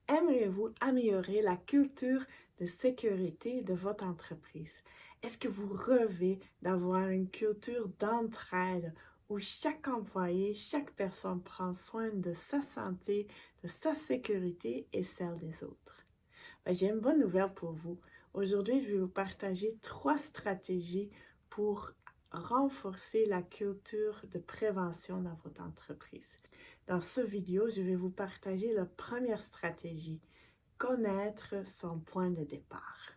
Aimeriez-vous améliorer la culture de sécurité de votre entreprise? Est-ce que vous rêvez d'avoir une culture d'entraide où chaque employé, chaque personne prend soin de sa santé, de sa sécurité et celle des autres? J'ai une bonne nouvelle pour vous. Aujourd'hui, je vais vous partager 3 stratégies pour renforcer la culture de prévention dans votre entreprise. Dans cette vidéo, je vais vous partager la première stratégie, connaître son point de départ.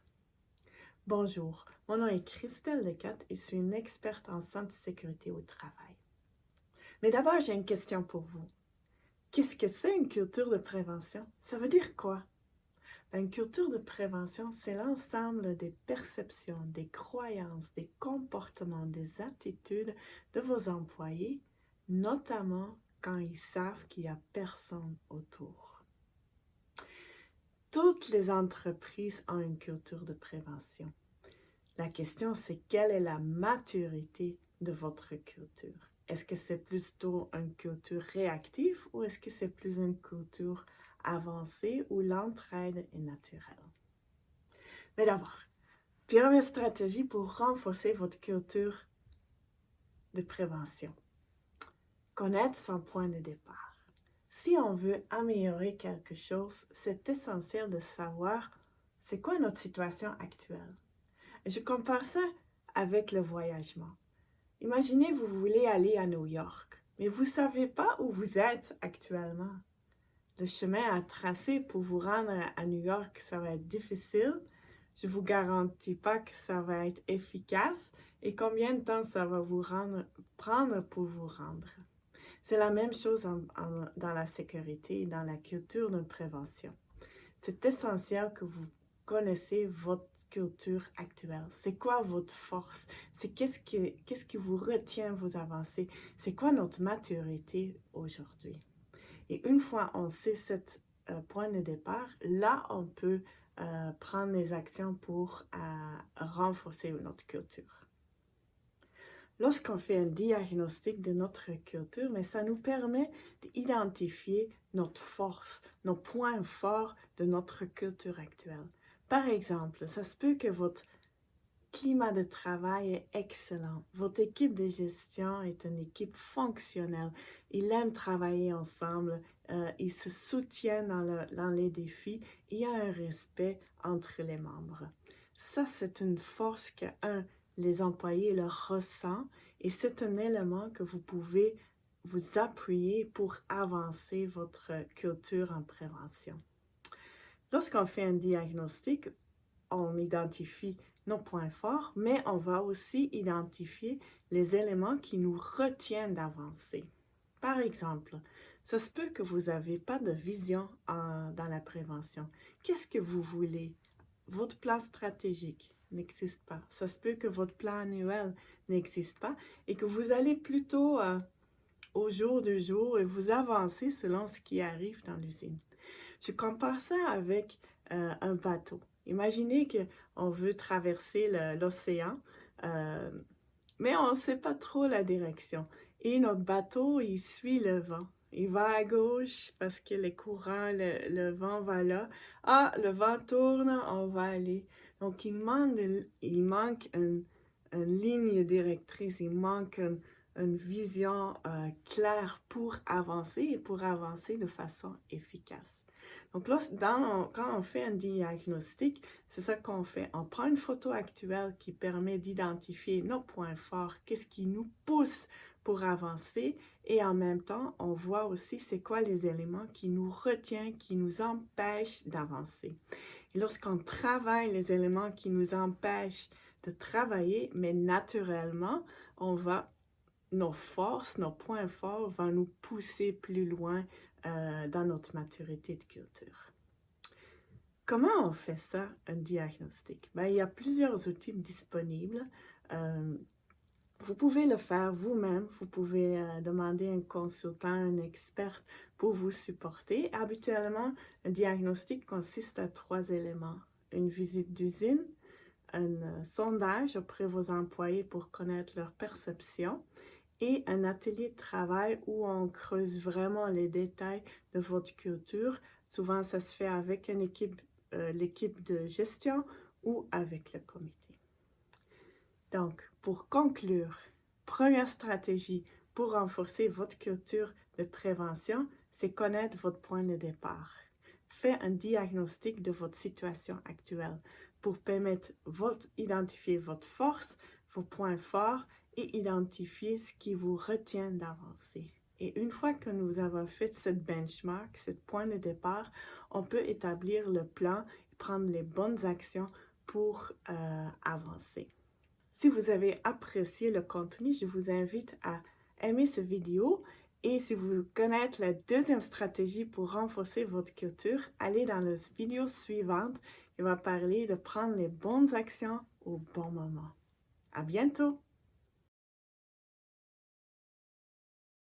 Bonjour, mon nom est Christelle Lecat et je suis une experte en santé et sécurité au travail. Mais d'abord, j'ai une question pour vous. Qu'est-ce que c'est une culture de prévention? Ça veut dire quoi? Une culture de prévention, c'est l'ensemble des perceptions, des croyances, des comportements, des attitudes de vos employés, notamment quand ils savent qu'il n'y a personne autour. Toutes les entreprises ont une culture de prévention. La question, c'est quelle est la maturité de votre culture? Est-ce que c'est plutôt une culture réactive ou est-ce que c'est plus une culture avancée où l'entraide est naturelle? Mais d'abord, première stratégie pour renforcer votre culture de prévention. Connaître son point de départ. Si on veut améliorer quelque chose, c'est essentiel de savoir c'est quoi notre situation actuelle. Je compare ça avec le voyagement. Imaginez, vous voulez aller à New York, mais vous ne savez pas où vous êtes actuellement. Le chemin à tracer pour vous rendre à New York, ça va être difficile. Je ne vous garantis pas que ça va être efficace et combien de temps ça va prendre pour vous rendre. C'est la même chose dans la sécurité et dans la culture de prévention. C'est essentiel que vous connaissiez votre culture actuelle. C'est quoi votre force? C'est qu'est-ce qui vous retient vous avancer? C'est quoi notre maturité aujourd'hui? Et une fois on sait ce point de départ, là on peut prendre les actions pour renforcer notre culture. Lorsqu'on fait un diagnostic de notre culture, mais ça nous permet d'identifier notre force, nos points forts de notre culture actuelle. Par exemple, ça se peut que votre climat de travail est excellent. Votre équipe de gestion est une équipe fonctionnelle. Ils aiment travailler ensemble, ils se soutiennent dans les défis. Il y a un respect entre les membres. Ça, c'est une force que, les employés le ressentent et c'est un élément que vous pouvez vous appuyer pour avancer votre culture en prévention. Lorsqu'on fait un diagnostic, on identifie nos points forts, mais on va aussi identifier les éléments qui nous retiennent d'avancer. Par exemple, ça se peut que vous n'avez pas de vision dans la prévention. Qu'est-ce que vous voulez? Votre plan stratégique n'existe pas. Ça se peut que votre plan annuel n'existe pas et que vous allez plutôt au jour le jour et vous avancez selon ce qui arrive dans l'usine. Je compare ça avec un bateau. Imaginez qu'on veut traverser l'océan, euh, mais on ne sait pas trop la direction. Et notre bateau, il suit le vent. Il va à gauche parce que les courants, le vent va là. Ah, le vent tourne, on va aller. Donc, il manque une ligne directrice, il manque une vision claire pour avancer et pour avancer de façon efficace. Donc là, quand on fait un diagnostic, c'est ça qu'on fait. On prend une photo actuelle qui permet d'identifier nos points forts, qu'est-ce qui nous pousse pour avancer et en même temps, on voit aussi c'est quoi les éléments qui nous retiennent, qui nous empêchent d'avancer. Et lorsqu'on travaille les éléments qui nous empêchent de travailler, mais naturellement, nos forces, nos points forts vont nous pousser plus loin dans notre maturité de culture. Comment on fait ça, un diagnostic? Il y a plusieurs outils disponibles. Vous pouvez le faire vous-même. Vous pouvez demander un consultant, un expert pour vous supporter. Habituellement, un diagnostic consiste à 3 éléments. Une visite d'usine, un sondage auprès de vos employés pour connaître leur perception et un atelier de travail où on creuse vraiment les détails de votre culture Souvent, ça se fait avec l'équipe de gestion ou avec le comité. Donc, pour conclure, première stratégie pour renforcer votre culture de prévention, c'est connaître votre point de départ. Faites un diagnostic de votre situation actuelle pour permettre d'identifier votre force, vos points forts et identifier ce qui vous retient d'avancer. Et une fois que nous avons fait cette benchmark, ce point de départ, on peut établir le plan et prendre les bonnes actions pour avancer. Si vous avez apprécié le contenu, je vous invite à aimer cette vidéo et si vous voulez connaître la deuxième stratégie pour renforcer votre culture, allez dans la vidéo suivante. On va parler de prendre les bonnes actions au bon moment. À bientôt!